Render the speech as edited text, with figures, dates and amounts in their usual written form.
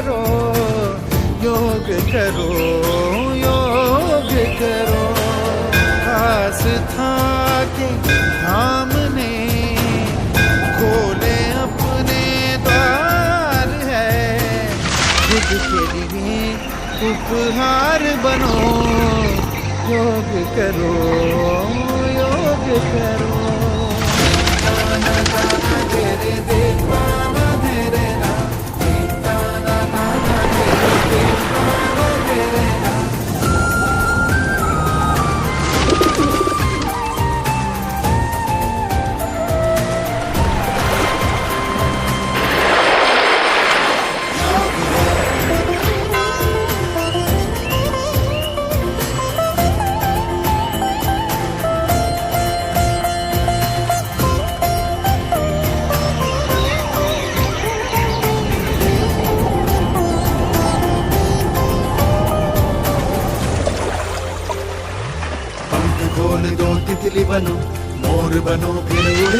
करो, योग करो, योग करो। आस्था के धाम ने खोले अपने द्वार है, खुद के लिए उपहार बनो, योग करो, योग करो। खोल दो तितली बनो, मोर बनो फिर उड़